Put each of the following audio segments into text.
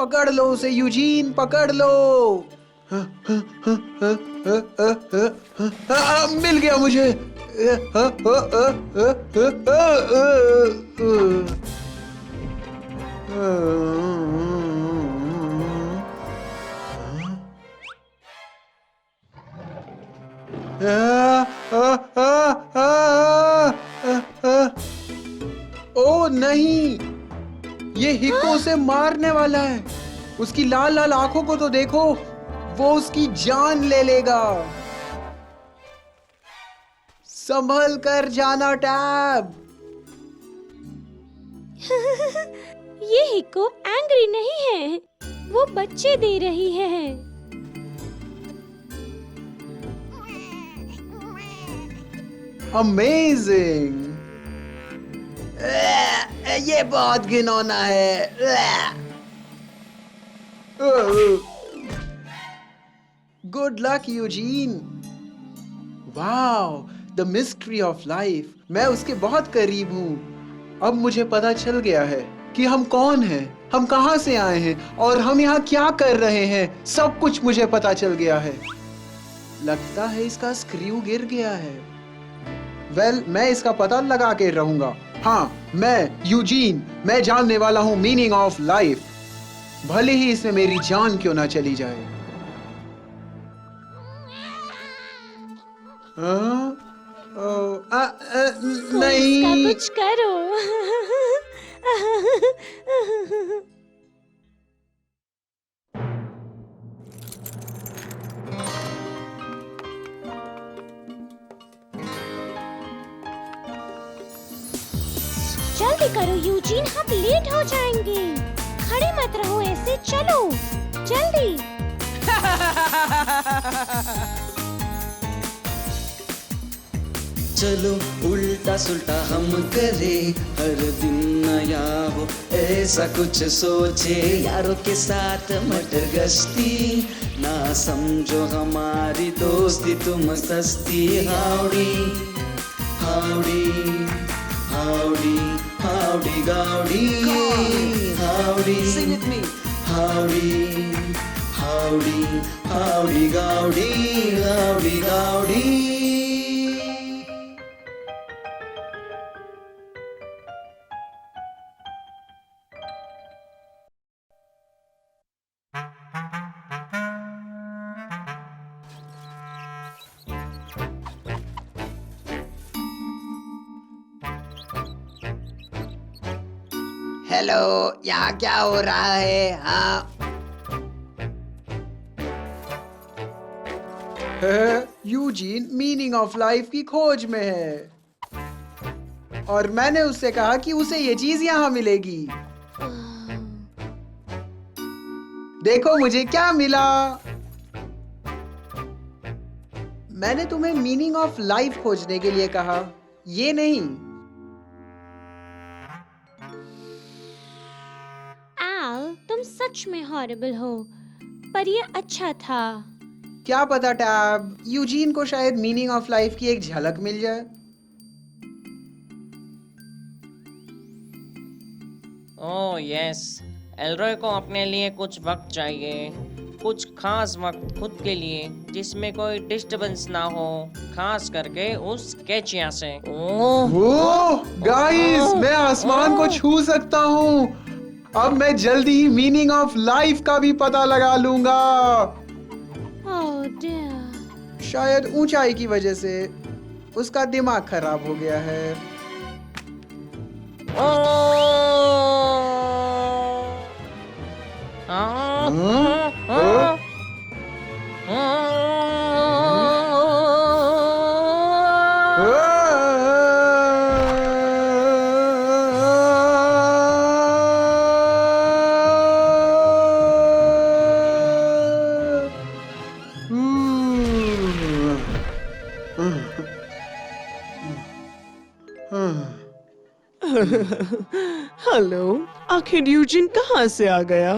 पकड़ लो उसे यूजीन, पकड़ लो। मिल गया मुझे। ओ नहीं, ये हिको उसे मारने वाला है। उसकी लाल लाल आंखों को तो देखो, वो उसकी जान ले लेगा। संभल कर जाना टैब। ये हिको एंग्री नहीं है, वो बच्चे दे रही है। अमेजिंग। ये बहुत घिनौना है। Good luck Eugene. Wow, the mystery of life. मैं उसके बहुत करीब हूँ। अब मुझे पता चल गया है कि हम कौन हैं, हम कहाँ से आए हैं और हम यहाँ क्या कर रहे हैं। सब कुछ मुझे पता चल गया है। लगता है इसका स्क्रू गिर गया है। मैं इसका पता लगा के रहूंगा। हाँ, मैं यूजीन, मैं जानने वाला हूँ मीनिंग ऑफ लाइफ, भले ही इसमें मेरी जान क्यों ना चली जाए। इसका नहीं। कुछ करो। जल्दी करो यूजीन, हम लेट हो जाएंगे। खड़े मत रहो ऐसे, चलो जल्दी। चलो उल्टा सुल्टा हम करे, हर दिन नया हो ऐसा कुछ सोचे। यारों के साथ मटर गश्ती, ना समझो हमारी दोस्ती तुम सस्ती। Howdy howdy howdy howdy Goudie, howdy Sing with me. Howdy howdy howdy Goudie, howdy Goudie. Hello, यहाँ क्या हो रहा है? हाँ, यूजीन मीनिंग ऑफ लाइफ की खोज में है और मैंने उससे कहा कि उसे ये चीज यहाँ मिलेगी। देखो मुझे क्या मिला। मैंने तुम्हें मीनिंग ऑफ लाइफ खोजने के लिए कहा, ये नहीं। एल, तुम सच में हॉरिबल हो, पर ये अच्छा था। क्या पता टैब, यूजीन को शायद मीनिंग ऑफ लाइफ की एक झलक मिल जाए। ओह यस, एल्रोय को अपने लिए कुछ वक्त चाहिए, कुछ खास वक्त खुद के लिए जिसमें कोई डिस्टरबेंस ना हो, खास करके उस कैचिया से। ओह गाइस, मैं आसमान को छू सकता हूँ। अब मैं जल्दी ही मीनिंग ऑफ लाइफ का भी पता लगा लूंगा। Oh dear. शायद ऊंचाई की वजह से उसका दिमाग खराब हो गया है। हेलो, आखिर यूजिन कहाँ से आ गया?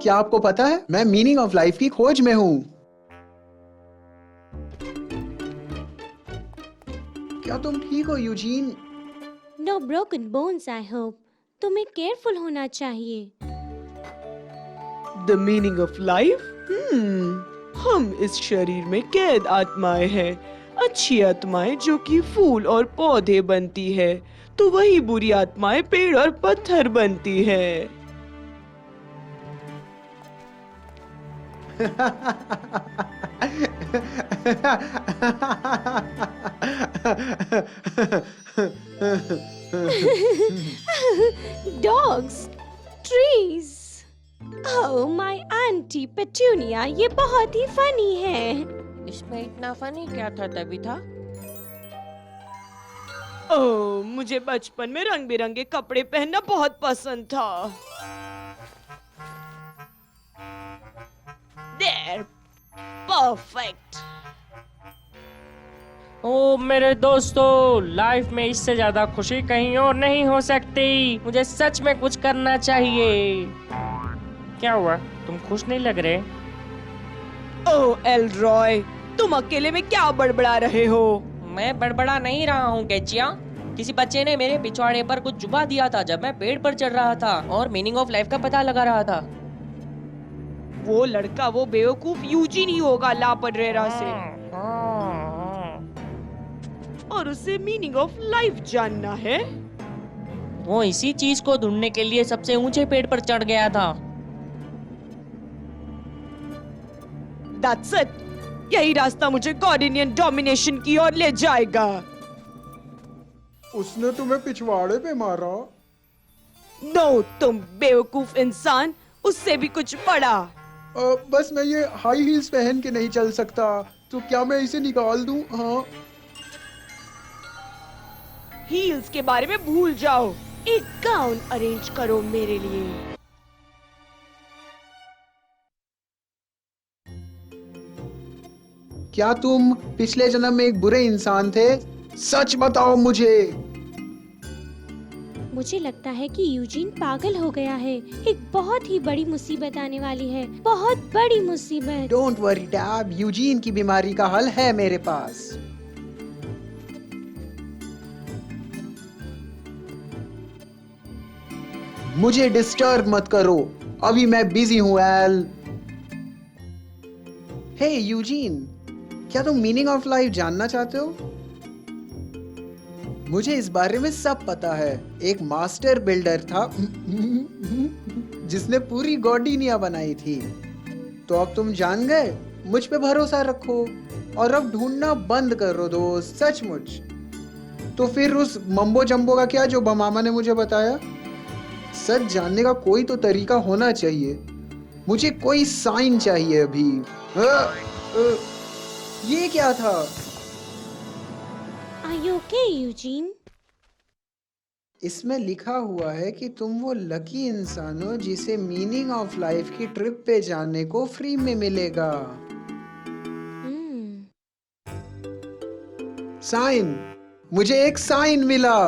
क्या आपको पता है, मैं मीनिंग ऑफ लाइफ की खोज में हूँ। क्या तुम ठीक हो Eugene? No broken bones I hope. तुम्हें केयरफुल होना चाहिए। The meaning of life? हम इस शरीर में कैद आत्माएं हैं। अच्छी आत्माएं जो कि फूल और पौधे बनती है, तो वही बुरी आत्माएं पेड़ और पत्थर बनती है। Dogs, trees. Oh my aunty petunia, ये बहुत ही फनी है। इसमें इतना फनी क्या था तभी था? ओह, मुझे बचपन में रंग बिरंगे कपड़े पहनना बहुत पसंद था। There, perfect. ओ मेरे दोस्तों, लाइफ में इससे ज्यादा खुशी कहीं और नहीं हो सकती। मुझे सच में कुछ करना चाहिए। क्या हुआ, तुम खुश नहीं लग रहे? ओह एल्रॉय, तुम अकेले में क्या बड़बड़ा रहे हो? मैं बड़बड़ा नहीं रहा हूँ केचिया। किसी बच्चे ने मेरे पिछवाड़े पर कुछ चुभा दिया था जब मैं पेड़ पर चढ़ रहा था और मीनिंग ऑफ लाइफ का पता लगा रहा था। वो लड़का वो बेवकूफ यूजीन ही होगा लापडरेरा से, और उसे मीनिंग ऑफ लाइफ जानना है। वो इसी चीज को ढूंढने के लिए सबसे ऊंचे पेड़ पर चढ़ गया था। That's it. यही रास्ता मुझे गॉर्डिनियन डोमिनेशन की ओर ले जाएगा। उसने तुम्हें पिछवाड़े पे मारा? नो, तुम बेवकूफ इंसान, उससे भी कुछ बड़ा। बस मैं ये हाई हील्स पहन के नहीं चल सकता, तो क्या मैं इसे निकाल दूं? हाँ। हील्स के बारे में भूल जाओ, एक गाउन अरेंज करो मेरे लिए। क्या तुम पिछले जन्म में एक बुरे इंसान थे? सच बताओ मुझे। मुझे लगता है कि यूजीन पागल हो गया है। एक बहुत ही बड़ी मुसीबत आने वाली है, बहुत बड़ी मुसीबत। डोंट वरी डैब, यूजीन की बीमारी का हल है मेरे पास। मुझे डिस्टर्ब मत करो, अभी मैं बिजी हूँ एल। हे यूजीन, क्या तुम मीनिंग ऑफ लाइफ जानना चाहते हो? मुझे इस बारे में सब पता है। एक मास्टर बिल्डर था जिसने पूरी गॉर्डिनिया बनाई थी। तो अब तुम जान गए, मुझ पे भरोसा रखो और अब ढूंढना बंद करो दोस्त, सचमुच। तो फिर उस मम्बो जम्बो का क्या जो मामा ने मुझे बताया? सच जानने का कोई तो तरीका होना चाहिए। मुझे कोई साइन चाहिए अभी। ये क्या था? Are you okay, Eugene? इसमें लिखा हुआ है कि तुम वो लकी इंसान हो जिसे मीनिंग ऑफ लाइफ की ट्रिप पे जाने को फ्री में मिलेगा। साइन, मुझे एक साइन मिला,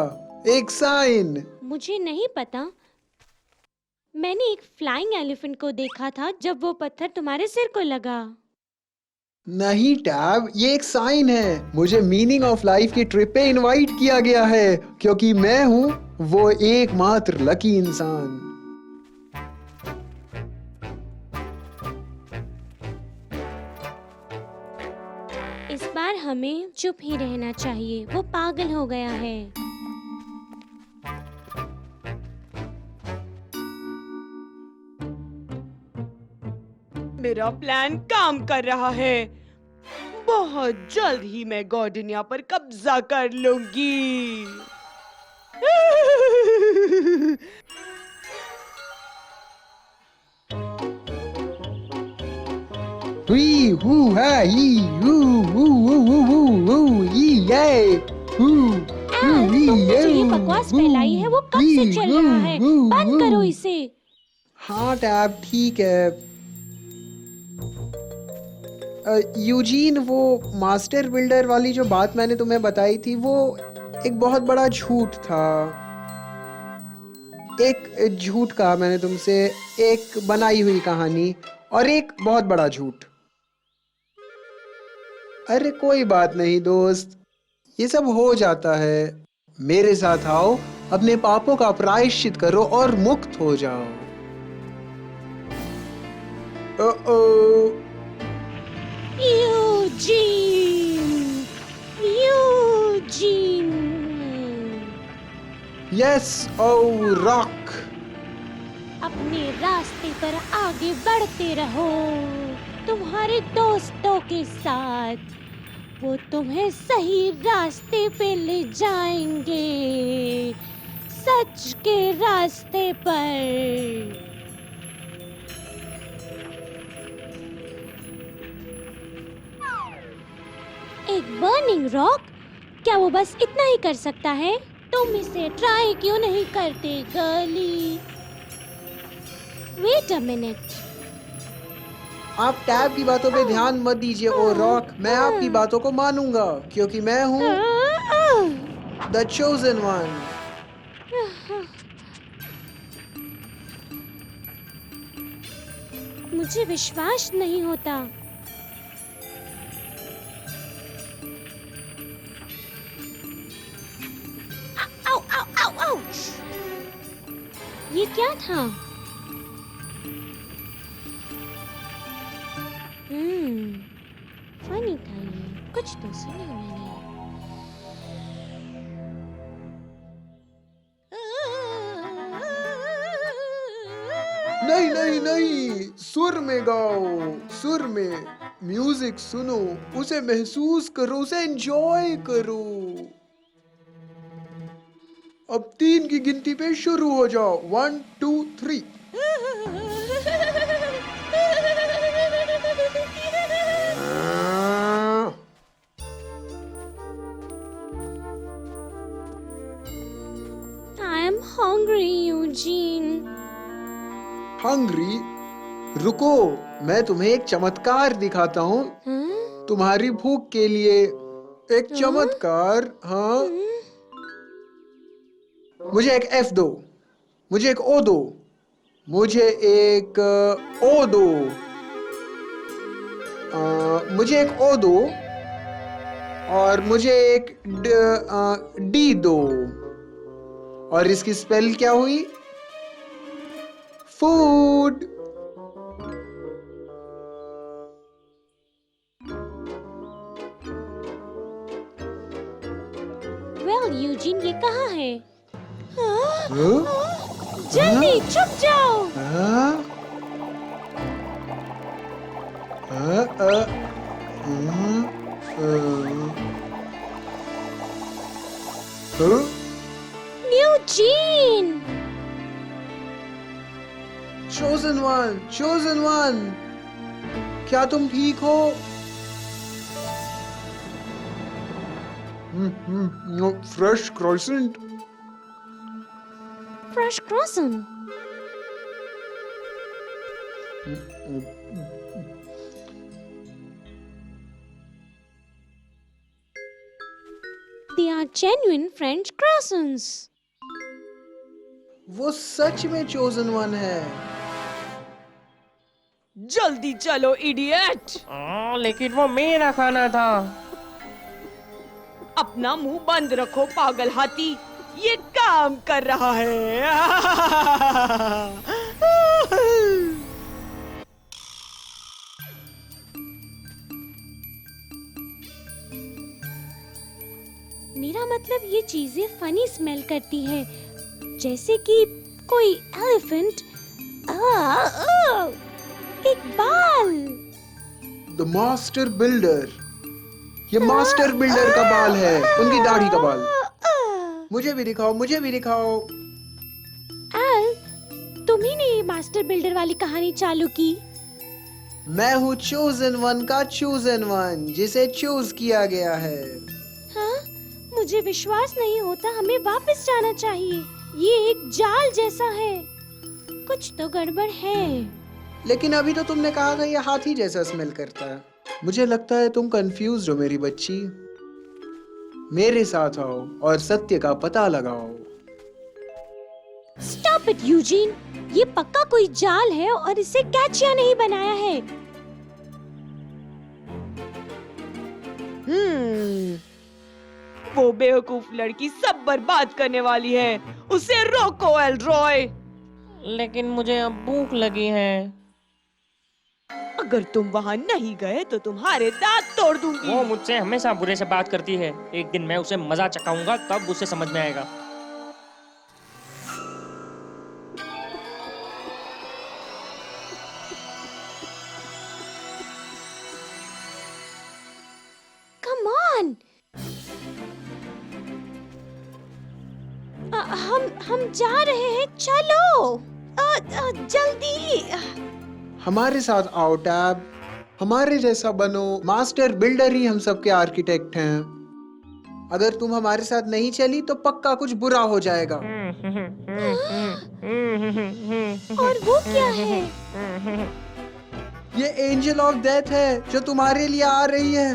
एक साइन। मुझे नहीं पता। मैंने एक फ्लाइंग एलिफेंट को देखा था जब वो पत्थर तुम्हारे सिर को लगा। नहीं टैब, ये एक साइन है। मुझे मीनिंग ऑफ लाइफ की ट्रिप पे इनवाइट किया गया है क्योंकि मैं हूँ वो एकमात्र लकी इंसान। इस बार हमें चुप ही रहना चाहिए, वो पागल हो गया है। मेरा प्लान काम कर रहा है। बहुत जल्द ही मैं गॉर्डिनिया पर कब्जा कर लूंगी। हुई हु है he who who who who who who ये हु तुमने जो ये बकवास फैलाई है वो कब से चल रहा है? बंद करो इसे। हाँ टैब, ठीक है। यूजीन, वो मास्टर बिल्डर वाली जो बात मैंने तुम्हें बताई थी वो एक बहुत बड़ा झूठ था। एक झूठ कहा मैंने तुमसे, एक बनाई हुई कहानी और एक बहुत बड़ा झूठ। अरे कोई बात नहीं दोस्त, ये सब हो जाता है। मेरे साथ आओ, अपने पापों का प्रायश्चित करो और मुक्त हो जाओ। Uh-oh. Eugene, Eugene. Yes, oh rock. अपने रास्ते पर आगे बढ़ते रहो तुम्हारे दोस्तों के साथ। वो तुम्हें सही रास्ते पे ले जाएंगे, सच के रास्ते पर। एक बर्निंग रॉक, क्या वो बस इतना ही कर सकता है? तुम इसे ट्राई क्यों नहीं करते गर्ली? Wait a minute. आप टैब की बातों पे ध्यान मत दीजिए ओ रॉक। मैं आपकी बातों को मानूंगा क्योंकि मैं हूँ द चोजन वन। मुझे विश्वास नहीं होता। आओ, आओ, आओ, आओ। ये क्या था? फनी था ये। कुछ तो सुना मैंने। नहीं नहीं नहीं, सुर में गाओ, सुर में। म्यूजिक सुनो, उसे महसूस करो, उसे एंजॉय करो। अब 3 की गिनती पे शुरू हो जाओ। 1 2 3। I am hungry, Eugene. Hungry? रुको, मैं तुम्हें एक चमत्कार दिखाता हूँ। हाँ? तुम्हारी भूख के लिए एक चमत्कार। हाँ, मुझे एक F दो, मुझे एक O दो, मुझे एक O दो, मुझे एक O दो, और मुझे एक D दो। और इसकी स्पेल क्या हुई? फूड। Well, Eugene, ये कहाँ है? हाँ? हाँ? जल्दी छुप जाओ। हाँ? हाँ? हाँ? Eugene! Chosen one, chosen one, क्या तुम ठीक हो? Fresh croissant. Fresh croissant. They are genuine French croissants. वो सच में chosen one है। जल्दी चलो इडियट। लेकिन वो मेरा खाना था। अपना मुंह बंद रखो पागल हाथी, ये काम कर रहा है। मेरा मतलब ये चीजें फनी स्मेल करती है, जैसे कि कोई एलिफेंट। एक बाल। द मास्टर बिल्डर, ये मास्टर बिल्डर का बाल है, उनकी दाढ़ी का बाल। मुझे भी दिखाओ, मुझे भी दिखाओ। एल, तुम्ही ने ये मास्टर बिल्डर वाली कहानी चालू की। मैं हूँ चोजन वन का चोजन वन, जिसे चूज किया गया है। हाँ? मुझे विश्वास नहीं होता, हमें वापस जाना चाहिए। ये एक जाल जैसा है, कुछ तो गड़बड़ है। लेकिन अभी तो तुमने कहा था ये हाथी जैसा स्मेल करता है। मुझे लगता है तुम कंफ्यूज हो मेरी बच्ची। मेरे साथ आओ और सत्य का पता लगाओ। स्टॉप इट यूजीन, ये पक्का कोई जाल है और इसे कैचिया नहीं बनाया है। वो बेवकूफ लड़की सब बर्बाद करने वाली है, उसे रोको एल्रॉय। लेकिन मुझे अब भूख लगी है। अगर तुम वहाँ नहीं गए तो तुम्हारे दांत तोड़ दूंगी। वो मुझसे हमेशा बुरे से बात करती है। एक दिन मैं उसे मजा चखाऊंगा, तब उसे समझ में आएगा। कम ऑन, हम जा रहे हैं, चलो जल्दी। हमारे साथ आओ टैब, हमारे जैसा बनो। मास्टर बिल्डर ही हम सबके आर्किटेक्ट हैं। अगर तुम हमारे साथ नहीं चली तो पक्का कुछ बुरा हो जाएगा। और वो क्या है? ये एंजल ऑफ डेथ है जो तुम्हारे लिए आ रही है।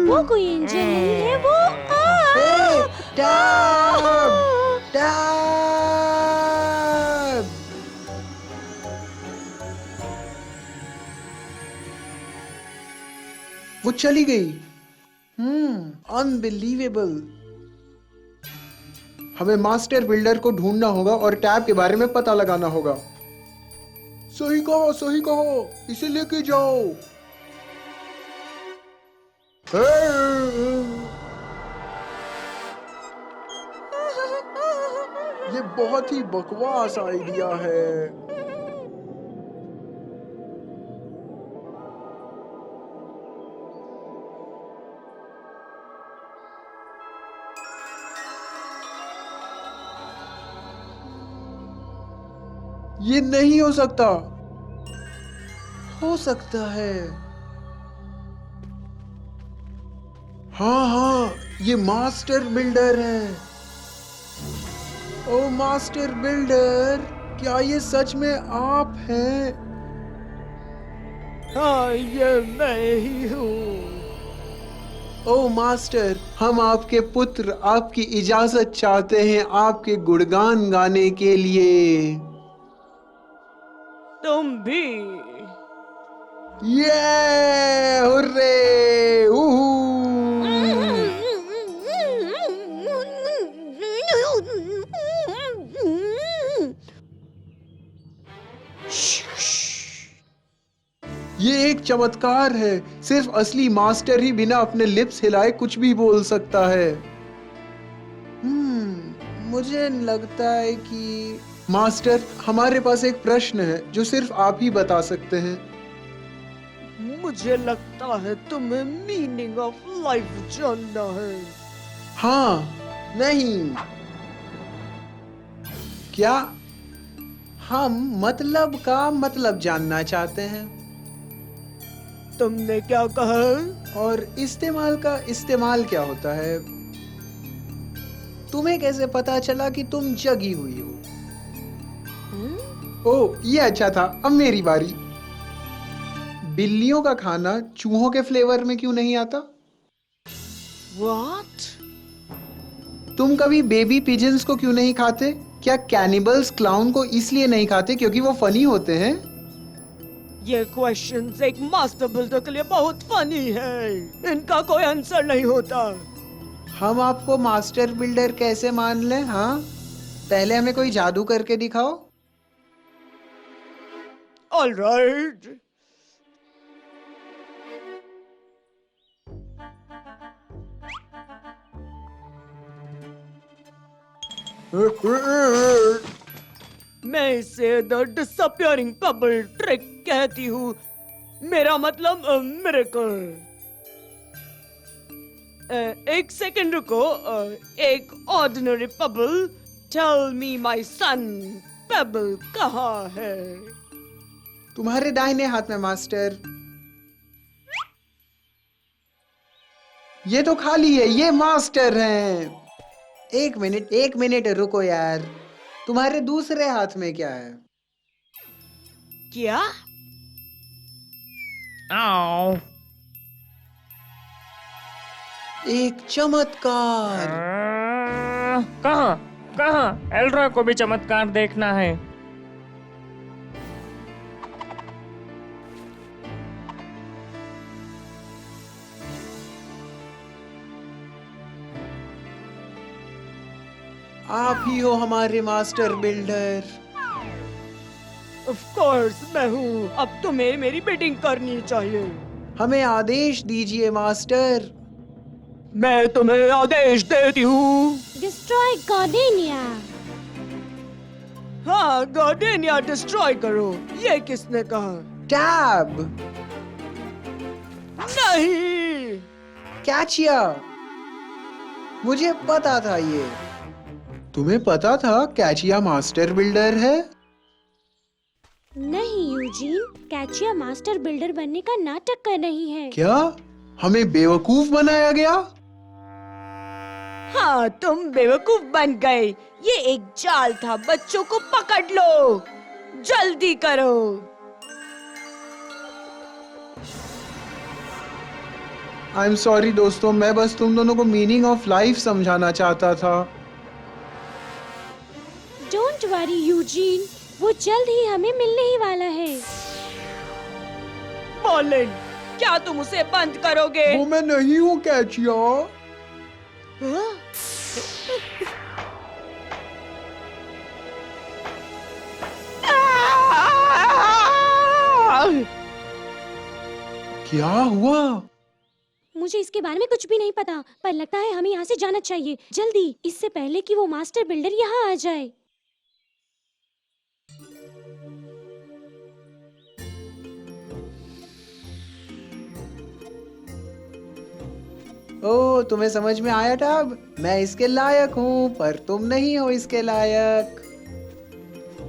वो कोई एंजल नहीं है, वो हे, टैब, टैब। वो चली गई। अनबिलीवेबल। हमें मास्टर बिल्डर को ढूंढना होगा और टैब के बारे में पता लगाना होगा। सही कहो, इसे लेके जाओ। ये बहुत ही बकवास आइडिया है। ये नहीं हो सकता। हो सकता है। हाँ, ये मास्टर बिल्डर है। ओ मास्टर बिल्डर, क्या ये सच में आप हैं? हाँ, ये मैं ही हूँ। ओ मास्टर, हम आपके पुत्र आपकी इजाजत चाहते हैं आपके गुणगान गाने के लिए। तुम भी। ये हुर्रे, ये एक चमत्कार है। सिर्फ असली मास्टर ही बिना अपने लिप्स हिलाए कुछ भी बोल सकता है। मुझे लगता है कि मास्टर, हमारे पास एक प्रश्न है जो सिर्फ आप ही बता सकते हैं। मुझे लगता है तुम्हें मीनिंग ऑफ लाइफ जानना है। हाँ, नहीं, क्या हम मतलब का मतलब जानना चाहते हैं? तुमने क्या कहा? और इस्तेमाल का इस्तेमाल क्या होता है? तुम्हें कैसे पता चला कि तुम जगी हुई हो? ओह, ये अच्छा था। अब मेरी बारी। बिल्लियों का खाना चूहों के फ्लेवर में क्यों नहीं आता? What? तुम कभी बेबी पिजन्स को क्यों नहीं खाते? क्या कैनिबल्स क्लाउन को इसलिए नहीं खाते क्योंकि वो फनी होते हैं? ये क्वेश्चंस एक मास्टर बिल्डर के लिए बहुत फनी है। इनका कोई आंसर नहीं होता। हम आपको मास्टर बिल्डर कैसे मान लें? हाँ, पहले हमें कोई जादू करके दिखाओ। All right. मैं इसे द डिसअपियरिंग बबल ट्रिक कहती हूँ। मेरा मतलब मिरेकल। एक सेकंड रुको। एक ordinary bubble. Tell me my son, pebble कहाँ है? तुम्हारे दाहिने हाथ में मास्टर। ये तो खाली है। ये मास्टर हैं। एक मिनट रुको यार। तुम्हारे दूसरे हाथ में क्या है? क्या? आओ। एक चमत्कार। कहाँ कहाँ? एल्रोय को भी चमत्कार देखना है। आप ही हो हमारे मास्टर बिल्डर। ऑफ कोर्स मैं हूँ। अब तुम्हें मेरी बिल्डिंग करनी चाहिए। हमें आदेश दीजिए मास्टर। मैं तुम्हें आदेश देती हूँ। Destroy gardenia. हाँ, गार्डेनिया डिस्ट्रॉय करो। ये किसने कहा? टैब। नहीं। कैचिया। मुझे पता था ये। तुम्हें पता था कैचिया मास्टर बिल्डर है? नहीं यूजीन, कैचिया मास्टर बिल्डर बनने का नाटक कर रही है। क्या हमें बेवकूफ बनाया गया? हाँ, तुम बेवकूफ बन गए। ये एक जाल था। बच्चों को पकड़ लो, जल्दी करो। आई एम सॉरी दोस्तों, मैं बस तुम दोनों को मीनिंग ऑफ लाइफ समझाना चाहता था। डोंट वरी यूजीन, वो जल्द ही हमें मिलने ही वाला है। मॉर्लिन, क्या तुम उसे बंद करोगे? वो मैं नहीं हूँ कैचिया। हाँ? क्या हुआ? मुझे इसके बारे में कुछ भी नहीं पता, पर लगता है हमें यहाँ से जाना चाहिए जल्दी, इससे पहले कि वो मास्टर बिल्डर यहाँ आ जाए। ओ, तुम्हें समझ में आया टैब? मैं इसके लायक हूँ, पर तुम नहीं हो इसके लायक।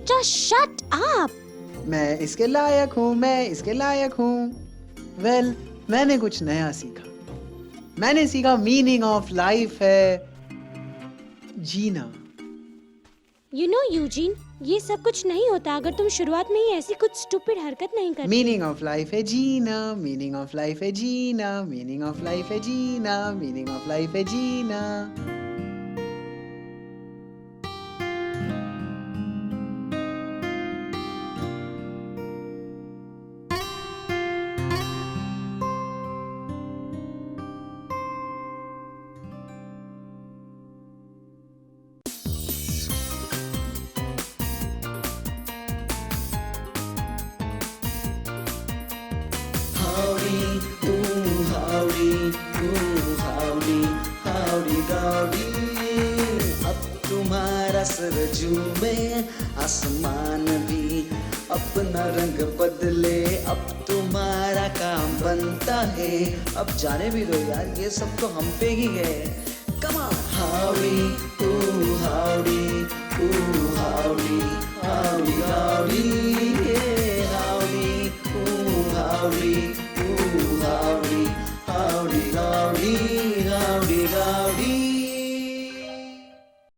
Just shut up. मैं इसके लायक हूँ, मैं इसके लायक हूँ। वेल, मैंने कुछ नया सीखा। मैंने सीखा मीनिंग ऑफ लाइफ है जीना। यू नो यूजीन, ये सब कुछ नहीं होता अगर तुम शुरुआत में ही ऐसी कुछ स्टूपिड हरकत नहीं करते। मीनिंग ऑफ लाइफ है जीना, मीनिंग ऑफ लाइफ है जीना, मीनिंग ऑफ लाइफ है जीना, मीनिंग ऑफ लाइफ है जीना। Howdy, ooh, howdy, ooh, howdy, howdy, howdy. अब तुम्हारा सर झूमे, आसमान भी अपना रंग बदले। अब तुम्हारा काम बनता है। अब जाने भी दो यार, ये सब तो हम पे ही है। Come on, howdy, ooh, howdy, ooh, howdy, howdy, howdy.